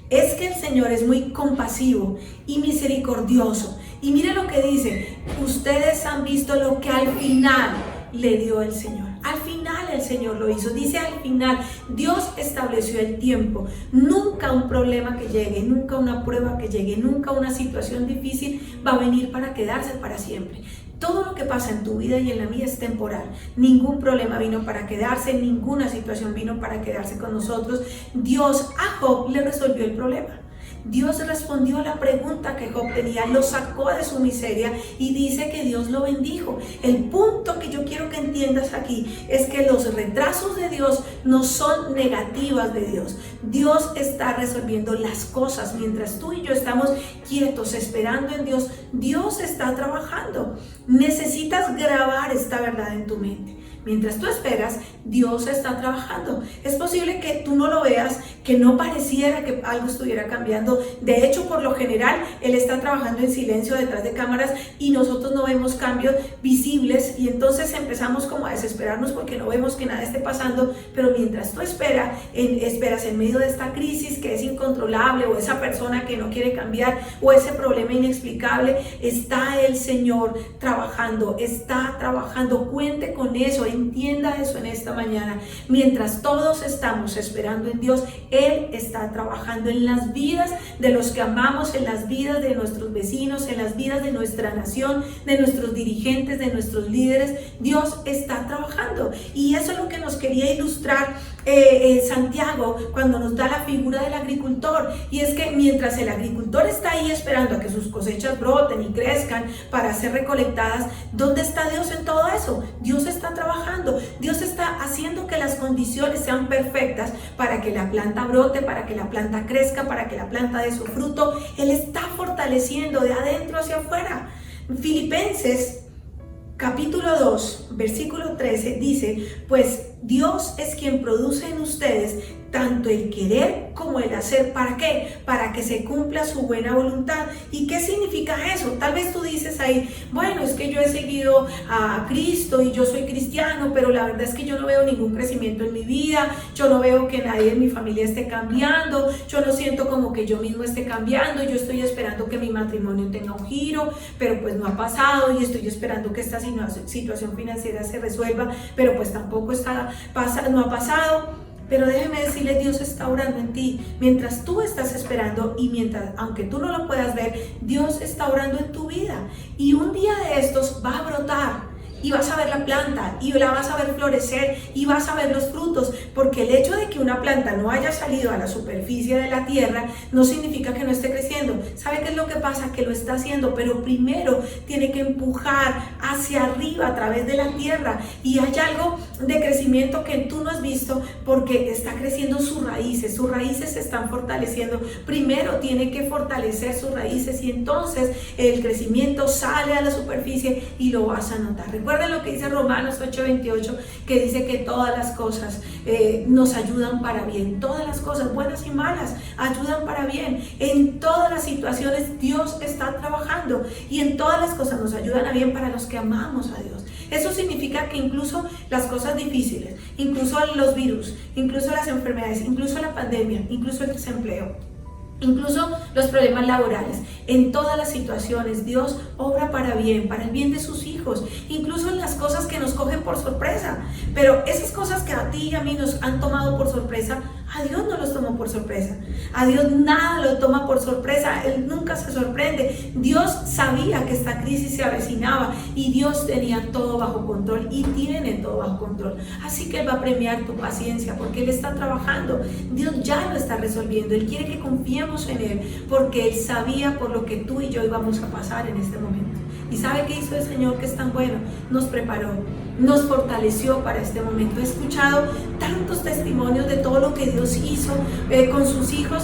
es que el Señor es muy compasivo y misericordioso. Y mire lo que dice: ustedes han visto lo que al final le dio el Señor. Al final el Señor lo hizo. Dice al final, Dios estableció el tiempo. Nunca un problema que llegue, nunca una prueba que llegue, nunca una situación difícil va a venir para quedarse para siempre. Todo lo que pasa en tu vida y en la mía es temporal. Ningún problema vino para quedarse, ninguna situación vino para quedarse con nosotros. Dios a Job le resolvió el problema. Dios respondió a la pregunta que Job tenía, lo sacó de su miseria y dice que Dios lo bendijo. El punto que yo quiero que entiendas aquí es que los retrasos de Dios no son negativas de Dios. Dios está resolviendo las cosas. Mientras tú y yo estamos quietos esperando en Dios, Dios está trabajando. Necesitas grabar esta verdad en tu mente. Mientras tú esperas, Dios está trabajando. Es posible que tú no lo veas, que no pareciera que algo estuviera cambiando. De hecho, por lo general, Él está trabajando en silencio detrás de cámaras y nosotros no vemos cambios visibles y entonces empezamos como a desesperarnos porque no vemos que nada esté pasando. Pero mientras tú esperas en medio de esta crisis que es incontrolable, o esa persona que no quiere cambiar, o ese problema inexplicable, está el Señor trabajando, está trabajando. Cuente con eso. Entienda eso en esta mañana. Mientras todos estamos esperando en Dios, Él está trabajando en las vidas de los que amamos, en las vidas de nuestros vecinos, en las vidas de nuestra nación, de nuestros dirigentes, de nuestros líderes. Dios está trabajando. Y eso es lo que nos quería ilustrar Santiago cuando nos da la figura del agricultor. Y es que mientras el agricultor está ahí esperando a que sus cosechas broten y crezcan para ser recolectadas, ¿dónde está Dios en todo eso? Dios está trabajando. Dios está haciendo que las condiciones sean perfectas para que la planta brote, para que la planta crezca, para que la planta dé su fruto. Él está fortaleciendo de adentro hacia afuera. Filipenses capítulo 2, versículo 13 dice, pues Dios es quien produce en ustedes tanto el querer como el hacer. ¿Para qué? Para que se cumpla su buena voluntad. ¿Y qué significa eso? Tal vez tú dices ahí, bueno, es que yo he seguido a Cristo y yo soy cristiano, pero la verdad es que yo no veo ningún crecimiento en mi vida, yo no veo que nadie en mi familia esté cambiando, yo no siento como que yo mismo esté cambiando, yo estoy esperando que mi matrimonio tenga un giro, pero pues no ha pasado, y estoy esperando que esta situación financiera se resuelva, pero pues tampoco no ha pasado. Pero déjeme decirle, Dios está orando en ti. Mientras tú estás esperando y aunque tú no lo puedas ver, Dios está orando en tu vida. Y un día de estos va a brotar. Y vas a ver la planta, y la vas a ver florecer, y vas a ver los frutos, porque el hecho de que una planta no haya salido a la superficie de la tierra no significa que no esté creciendo. ¿Sabe qué es lo que pasa? Que lo está haciendo, pero primero tiene que empujar hacia arriba a través de la tierra, y hay algo de crecimiento que tú no has visto porque está creciendo sus raíces se están fortaleciendo. Primero tiene que fortalecer sus raíces y entonces el crecimiento sale a la superficie y lo vas a notar. Recuerden lo que dice Romanos 8:28, que dice que todas las cosas nos ayudan para bien. Todas las cosas, buenas y malas, ayudan para bien. En todas las situaciones Dios está trabajando y en todas las cosas nos ayudan a bien para los que amamos a Dios. Eso significa que incluso las cosas difíciles, incluso los virus, incluso las enfermedades, incluso la pandemia, incluso el desempleo, incluso los problemas laborales, en todas las situaciones Dios obra para bien, para el bien de sus hijos, incluso en las cosas que nos cogen por sorpresa. Pero esas cosas que a ti y a mí nos han tomado por sorpresa, a Dios no los tomó por sorpresa. A Dios nada lo toma por sorpresa. Él nunca se sorprende. Dios sabía que esta crisis se avecinaba y Dios tenía todo bajo control y tiene todo bajo control. Así que Él va a premiar tu paciencia porque Él está trabajando. Dios ya lo está resolviendo. Él quiere que confiemos en Él porque Él sabía por lo que tú y yo íbamos a pasar en este momento. ¿Y sabe qué hizo el Señor que es tan bueno? Nos preparó, nos fortaleció para este momento. He escuchado tantos testimonios de todo lo que Dios hizo con sus hijos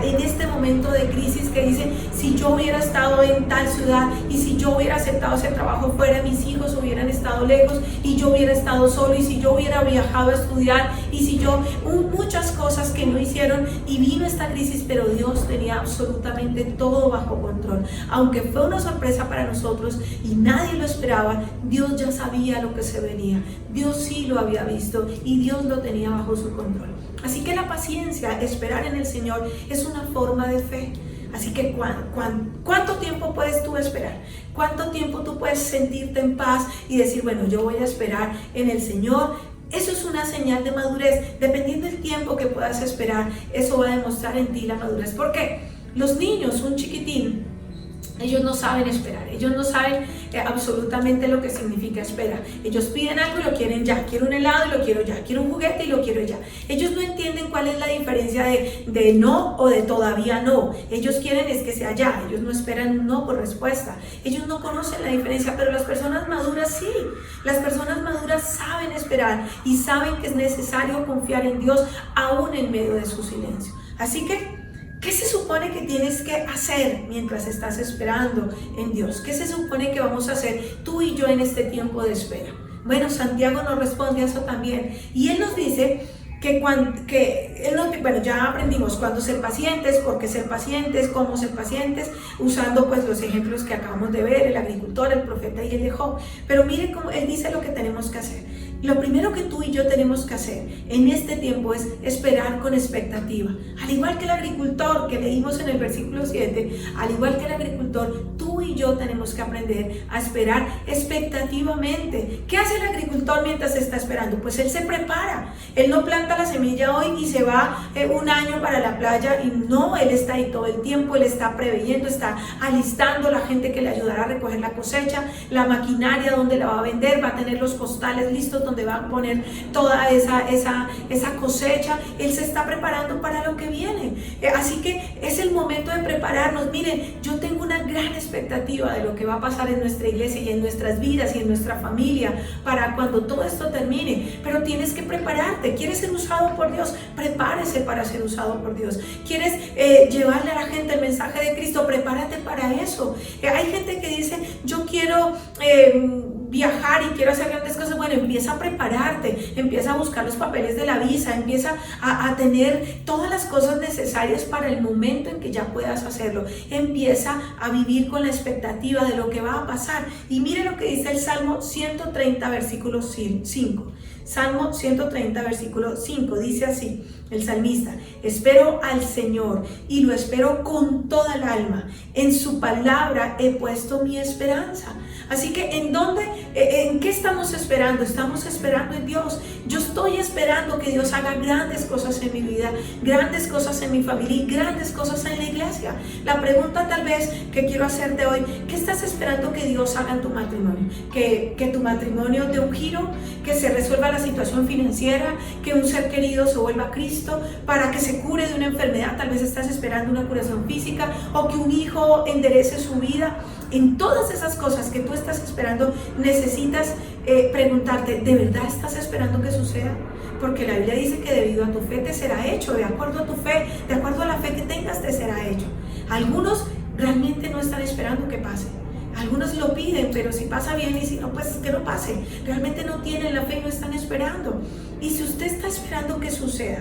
en este momento de crisis, que dicen, si yo hubiera estado en tal ciudad y si yo hubiera aceptado ese trabajo fuera, mis hijos hubieran estado lejos y yo hubiera estado solo, y si yo hubiera viajado a estudiar, y si yo, muchas cosas que no hicieron, y vino esta crisis, pero Dios tenía absolutamente todo bajo control. Aunque fue una sorpresa para nosotros y nadie lo esperaba, Dios ya sabía lo que se venía. Dios sí lo había visto y Dios lo tenía bajo su control. Así que la paciencia, esperar en el Señor, es una forma de fe. Así que ¿cuánto tiempo puedes tú esperar? ¿Cuánto tiempo tú puedes sentirte en paz y decir, bueno, yo voy a esperar en el Señor? Eso es una señal de madurez. Dependiendo del tiempo que puedas esperar, eso va a demostrar en ti la madurez. ¿Por qué? Los niños, un chiquitín, ellos no saben esperar, ellos no saben absolutamente lo que significa espera. Ellos piden algo y lo quieren ya. Quiero un helado y lo quiero ya. Quiero un juguete y lo quiero ya. Ellos no entienden cuál es la diferencia de no o de todavía no. Ellos quieren es que sea ya. Ellos no esperan un no por respuesta. Ellos no conocen la diferencia, pero las personas maduras sí. Las personas maduras saben esperar y saben que es necesario confiar en Dios aún en medio de su silencio. Así que, ¿qué se supone que tienes que hacer mientras estás esperando en Dios? ¿Qué se supone que vamos a hacer tú y yo en este tiempo de espera? Bueno, Santiago nos responde a eso también. Y él nos dice bueno, ya aprendimos cuándo ser pacientes, por qué ser pacientes, cómo ser pacientes, usando pues los ejemplos que acabamos de ver, el agricultor, el profeta y el de Job. Pero mire cómo él dice lo que tenemos que hacer. Lo primero que tú y yo tenemos que hacer en este tiempo es esperar con expectativa. Al igual que el agricultor que leímos en el versículo 7, al igual que el agricultor, tú y yo tenemos que aprender a esperar expectativamente. ¿Qué hace el agricultor mientras está esperando? Pues él se prepara. Él no planta la semilla hoy y se va un año para la playa y no, él está ahí todo el tiempo, él está preveyendo, está alistando la gente que le ayudará a recoger la cosecha, la maquinaria donde la va a vender, va a tener los costales listos donde va a poner toda esa cosecha. Él se está preparando para lo que viene. Así que es el momento de prepararnos. Miren, yo tengo una gran expectativa de lo que va a pasar en nuestra iglesia y en nuestras vidas y en nuestra familia para cuando todo esto termine. Pero tienes que prepararte. ¿Quieres ser usado por Dios? Prepárese para ser usado por Dios. ¿Quieres llevarle a la gente el mensaje de Cristo? Prepárate para eso. Hay gente que dice, yo quiero viajar y quiero hacer grandes cosas. Bueno, empieza a prepararte, empieza a buscar los papeles de la visa, empieza a tener todas las cosas necesarias para el momento en que ya puedas hacerlo. Empieza a vivir con la expectativa de lo que va a pasar. Y mire lo que dice el Salmo 130, versículo 5. Salmo 130, versículo 5, dice así, el salmista: espero al Señor y lo espero con toda el alma. En su palabra he puesto mi esperanza. Así que ¿en qué estamos esperando? Estamos esperando en Dios. Yo estoy esperando que Dios haga grandes cosas en mi vida, grandes cosas en mi familia y grandes cosas en la iglesia. La pregunta tal vez que quiero hacerte hoy: ¿qué estás esperando que Dios haga en tu matrimonio? Que tu matrimonio dé un giro, que se resuelva la situación financiera, que un ser querido se vuelva a Cristo, para que se cure de una enfermedad. Tal vez estás esperando una curación física, o que un hijo enderece su vida. En todas esas cosas que tú estás esperando, necesitas preguntarte: ¿de verdad estás esperando que suceda? Porque la Biblia dice que debido a tu fe te será hecho, de acuerdo a tu fe, de acuerdo a la fe que tengas te será hecho. Algunos realmente no están esperando que pase. Algunos lo piden, pero si pasa bien, y si no, pues que no pase. Realmente no tienen la fe y no están esperando. Y si usted está esperando que suceda,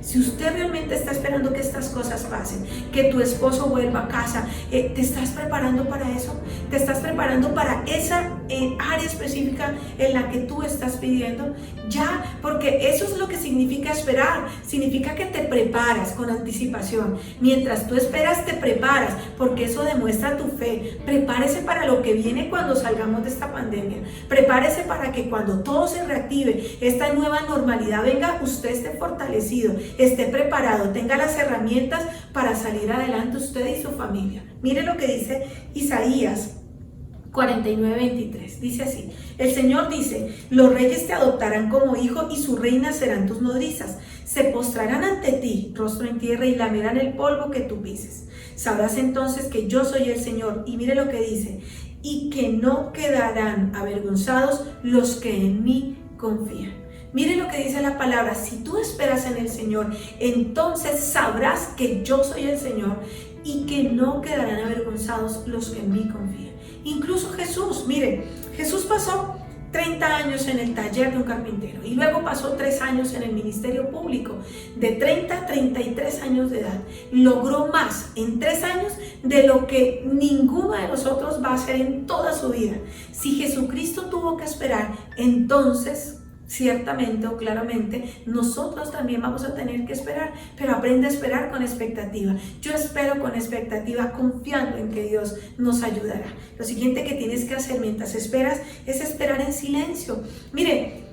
si usted realmente está esperando que estas cosas pasen, que tu esposo vuelva a casa, ¿te estás preparando para eso? ¿Te estás preparando para esa área específica en la que tú estás pidiendo? Ya, porque eso es lo que significa esperar. Significa que te preparas con anticipación. Mientras tú esperas, te preparas, porque eso demuestra tu fe. Prepárese para lo que viene cuando salgamos de esta pandemia. Prepárese para que cuando todo se reactive, esta nueva normalidad venga, usted esté fortalecido, esté preparado, tenga las herramientas para salir adelante, usted y su familia. Mire lo que dice Isaías 49:23, dice así: el Señor dice, los reyes te adoptarán como hijo y sus reinas serán tus nodrizas. Se postrarán ante ti, rostro en tierra, y lamerán el polvo que tú pises. Sabrás entonces que yo soy el Señor. Y mire lo que dice: y que no quedarán avergonzados los que en mí confían. Mire lo que dice la palabra: si tú esperas en el Señor, entonces sabrás que yo soy el Señor y que no quedarán avergonzados los que en mí confían. Incluso Jesús, mire, Jesús pasó 30 años en el taller de un carpintero y luego pasó 3 años en el ministerio público. De 30 a 33 años de edad, logró más en 3 años de lo que ninguno de nosotros va a hacer en toda su vida. Si Jesucristo tuvo que esperar, entonces ciertamente o claramente nosotros también vamos a tener que esperar, pero aprende a esperar con expectativa. Yo espero con expectativa, confiando en que Dios nos ayudará. Lo siguiente que tienes que hacer mientras esperas es esperar en silencio. Mire,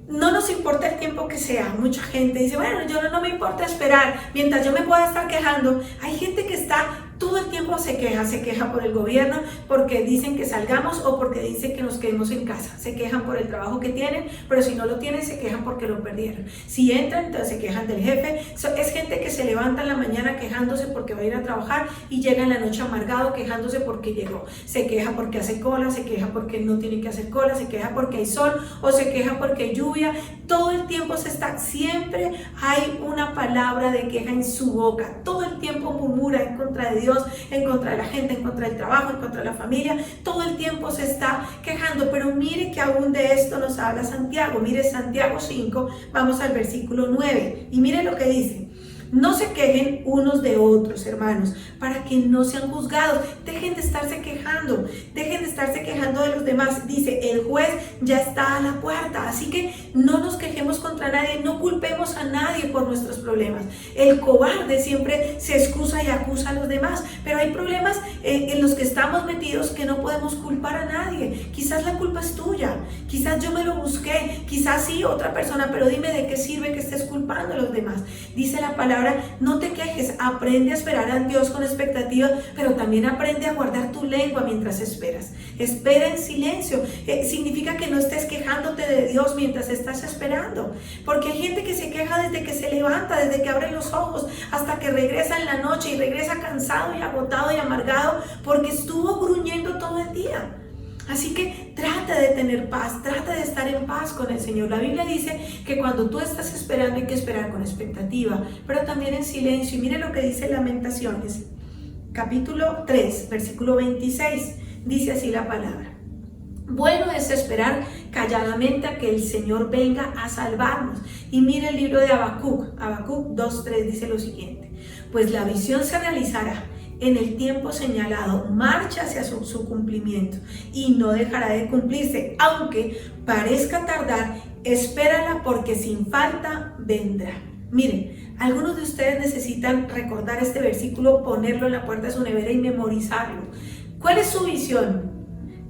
no nos importa el tiempo que sea. Mucha gente dice, bueno, yo no me importa esperar mientras yo me pueda estar quejando. Hay gente que está todo el tiempo se queja por el gobierno, porque dicen que salgamos o porque dicen que nos quedemos en casa. Se quejan por el trabajo que tienen, pero si no lo tienen se quejan porque lo perdieron. Si entran, entonces se quejan del jefe. Es gente que se levanta en la mañana quejándose porque va a ir a trabajar y llega en la noche amargado quejándose porque llegó. Se queja porque hace cola, se queja porque no tiene que hacer cola, se queja porque hay sol o se queja porque hay lluvia. Todo el tiempo siempre hay una palabra de queja en su boca. Todo el tiempo murmura en contra de Dios, en contra de la gente, en contra del trabajo, en contra de la familia. Todo el tiempo se está quejando, pero mire que aún de esto nos habla Santiago. Mire Santiago 5, vamos al versículo 9 y mire lo que dice. No se quejen unos de otros, hermanos, para que no sean juzgados. Dejen de estarse quejando, dejen de estarse quejando de los demás. Dice, el juez ya está a la puerta, así que no nos quejemos contra nadie, no culpemos a nadie por nuestros problemas. El cobarde siempre se excusa y acusa a los demás, pero hay problemas en los que estamos metidos que no podemos culpar a nadie. Quizás la culpa es tuya, quizás yo me lo busqué, quizás sí otra persona, pero dime de qué sirve que estés culpando a los demás. Dice la palabra, no te quejes, aprende a esperar a Dios con expectativa, pero también aprende a guardar tu lengua mientras esperas. Espera en silencio. Significa que no estés quejándote de Dios mientras estás esperando, porque hay gente que se queja desde que se levanta, desde que abre los ojos, hasta que regresa en la noche y regresa cansado y agotado y amargado porque estuvo gruñendo todo el día. Así que trata de tener paz, trata de estar en paz con el Señor. La Biblia dice que cuando tú estás esperando hay que esperar con expectativa, pero también en silencio. Y mire lo que dice Lamentaciones, capítulo 3, versículo 26. Dice así la palabra. Bueno es esperar calladamente a que el Señor venga a salvarnos. Y mire el libro de Habacuc 2:3 dice lo siguiente. Pues la visión se realizará en el tiempo señalado, marcha hacia su cumplimiento y no dejará de cumplirse, aunque parezca tardar, espérala porque sin falta vendrá. Miren, algunos de ustedes necesitan recordar este versículo, ponerlo en la puerta de su nevera y memorizarlo. ¿Cuál es su visión?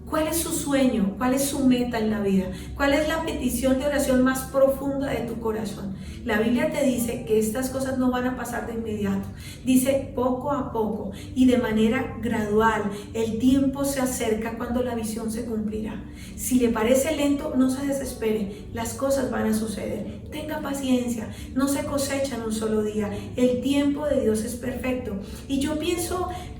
¿Cuál es su sueño? ¿Cuál es su meta en la vida? ¿Cuál es la petición de oración más profunda de tu corazón? La Biblia te dice que estas cosas no van a pasar de inmediato. Dice poco a poco y de manera gradual. El tiempo se acerca cuando la visión se cumplirá. Si le parece lento, no se desespere. Las cosas van a suceder. Tenga paciencia. No se cosecha en un solo día. El tiempo de Dios es perfecto. Y yo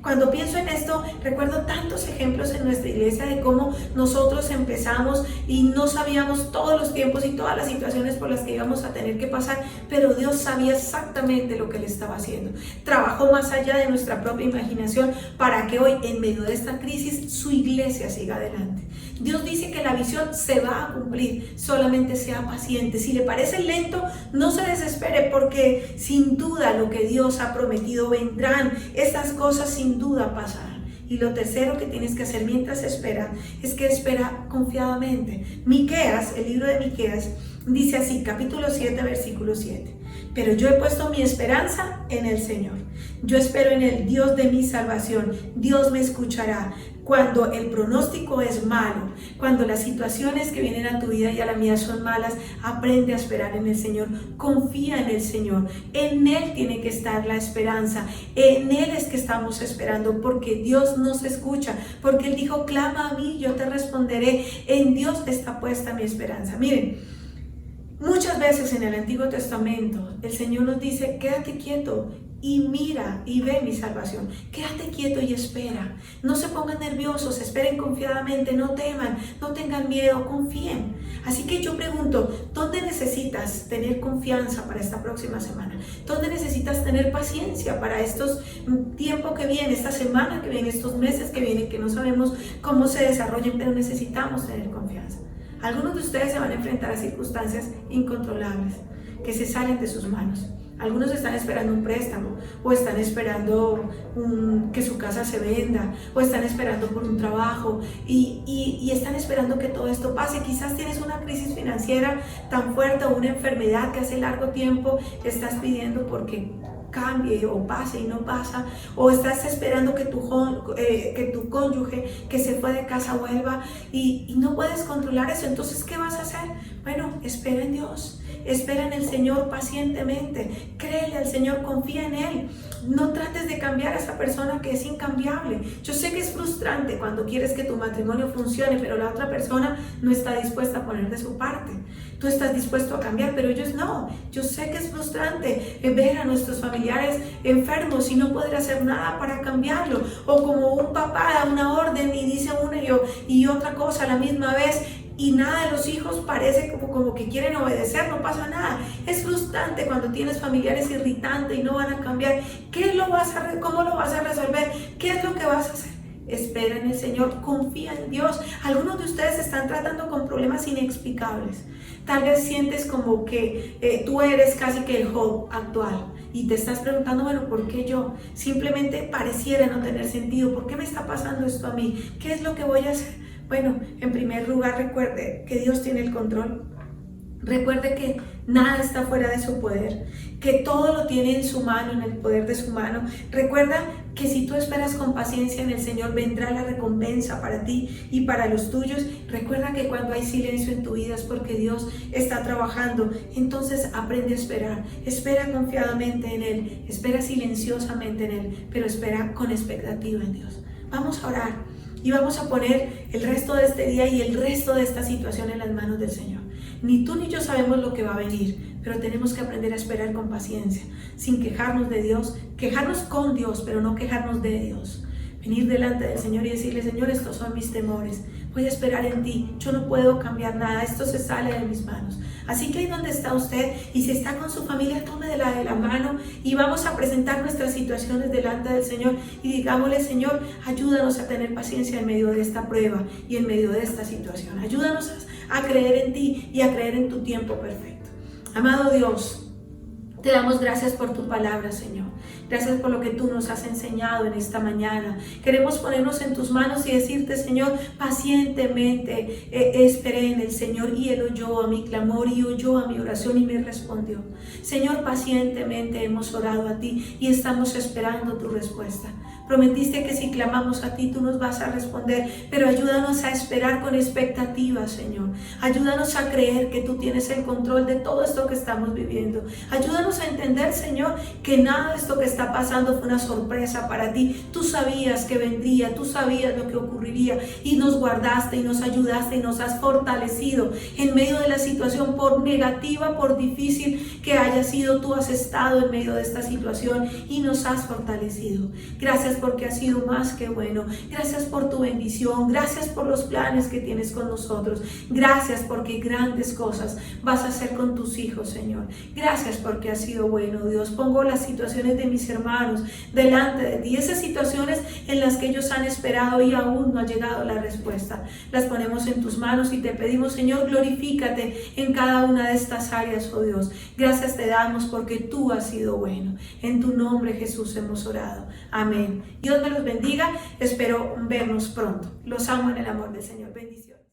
cuando pienso en esto, recuerdo tantos ejemplos en nuestra iglesia de cómo nosotros empezamos y no sabíamos todos los tiempos y todas las situaciones por las que íbamos a tener que pasar, pero Dios sabía exactamente lo que Él estaba haciendo. Trabajó más allá de nuestra propia imaginación para que hoy, en medio de esta crisis, su iglesia siga adelante. Dios dice que la visión se va a cumplir, solamente sea paciente. Si le parece lento, no se desespere, porque sin duda lo que Dios ha prometido vendrán. Estas cosas sin duda pasarán. Y lo tercero que tienes que hacer mientras esperas es que espera confiadamente. Miqueas, el libro de Miqueas, dice así, capítulo 7, versículo 7. Pero yo he puesto mi esperanza en el Señor. Yo espero en el Dios de mi salvación. Dios me escuchará. Cuando el pronóstico es malo, cuando las situaciones que vienen a tu vida y a la mía son malas, aprende a esperar en el Señor. Confía en el Señor. En Él tiene que estar la esperanza. En Él es que estamos esperando, porque Dios nos escucha. Porque Él dijo, clama a mí, yo te responderé. En Dios está puesta mi esperanza. Miren, muchas veces en el Antiguo Testamento el Señor nos dice, quédate quieto y mira y ve mi salvación. Quédate quieto y espera. No se pongan nerviosos, esperen confiadamente, no teman, no tengan miedo, confíen. Así que yo pregunto, ¿dónde necesitas tener confianza para esta próxima semana? ¿Dónde necesitas tener paciencia para estos tiempos que vienen, esta semana que viene, estos meses que vienen, que no sabemos cómo se desarrollen, pero necesitamos tener confianza? Algunos de ustedes se van a enfrentar a circunstancias incontrolables que se salen de sus manos. Algunos están esperando un préstamo, o están esperando que su casa se venda, o están esperando por un trabajo y están esperando que todo esto pase. Quizás tienes una crisis financiera tan fuerte o una enfermedad que hace largo tiempo estás pidiendo porque cambie o pase y no pasa, o estás esperando que tu cónyuge que se fue de casa vuelva y no puedes controlar eso. Entonces, ¿qué vas a hacer? Bueno, espera en Dios, espera en el Señor pacientemente, créele al Señor, confía en Él. No trates de cambiar a esa persona que es incambiable. Yo sé que es frustrante cuando quieres que tu matrimonio funcione, pero la otra persona no está dispuesta a poner de su parte. Tú estás dispuesto a cambiar, pero ellos no. Yo sé que es frustrante ver a nuestros familiares enfermos y no poder hacer nada para cambiarlo. O como un papá da una orden y dice una y otra cosa a la misma vez, y nada de los hijos parece como que quieren obedecer, no pasa nada. Es frustrante cuando tienes familiares irritantes y no van a cambiar. ¿Cómo lo vas a resolver? ¿Qué es lo que vas a hacer? Espera en el Señor, confía en Dios. Algunos de ustedes están tratando con problemas inexplicables. Tal vez sientes como que tú eres casi que el Job actual y te estás preguntando, bueno, ¿por qué yo? Simplemente pareciera no tener sentido. ¿Por qué me está pasando esto a mí? ¿Qué es lo que voy a hacer? Bueno, en primer lugar, recuerde que Dios tiene el control. Recuerde que nada está fuera de su poder, que todo lo tiene en su mano, en el poder de su mano. Recuerda que si tú esperas con paciencia en el Señor, vendrá la recompensa para ti y para los tuyos. Recuerda que cuando hay silencio en tu vida es porque Dios está trabajando. Entonces aprende a esperar. Espera confiadamente en Él, espera silenciosamente en Él, pero espera con expectativa en Dios. Vamos a orar y vamos a poner el resto de este día y el resto de esta situación en las manos del Señor. Ni tú ni yo sabemos lo que va a venir, pero tenemos que aprender a esperar con paciencia, sin quejarnos de Dios, quejarnos con Dios, pero no quejarnos de Dios. Venir delante del Señor y decirle, Señor, estos son mis temores, voy a esperar en ti, yo no puedo cambiar nada, esto se sale de mis manos. Así que ahí donde está usted y si está con su familia, tome de la mano y vamos a presentar nuestras situaciones delante del Señor y digámosle, Señor, ayúdanos a tener paciencia en medio de esta prueba y en medio de esta situación. Ayúdanos a creer en ti y a creer en tu tiempo perfecto. Amado Dios, te damos gracias por tu palabra, Señor. Gracias por lo que tú nos has enseñado en esta mañana. Queremos ponernos en tus manos y decirte, Señor, pacientemente esperé en el Señor y Él oyó a mi clamor y oyó a mi oración y me respondió. Señor, pacientemente hemos orado a ti y estamos esperando tu respuesta. Prometiste que si clamamos a ti, tú nos vas a responder, pero ayúdanos a esperar con expectativa, Señor. Ayúdanos a creer que tú tienes el control de todo esto que estamos viviendo. Ayúdanos a entender, Señor, que nada de esto que está pasando fue una sorpresa para ti. Tú sabías que vendría, tú sabías lo que ocurriría y nos guardaste y nos ayudaste y nos has fortalecido en medio de la situación, por negativa, por difícil que haya sido. Tú has estado en medio de esta situación y nos has fortalecido. Gracias porque has sido más que bueno. Gracias por tu bendición. Gracias por los planes que tienes con nosotros. Gracias porque grandes cosas vas a hacer con tus hijos, Señor. Gracias porque has sido bueno, Dios. Pongo las situaciones de mis hermanos delante de ti. Esas situaciones en las que ellos han esperado y aún no ha llegado la respuesta. Las ponemos en tus manos y te pedimos, Señor, glorifícate en cada una de estas áreas, oh Dios. Gracias te damos porque tú has sido bueno. En tu nombre, Jesús, hemos orado. Amén. Dios me los bendiga. Espero vernos pronto. Los amo en el amor del Señor. Bendiciones.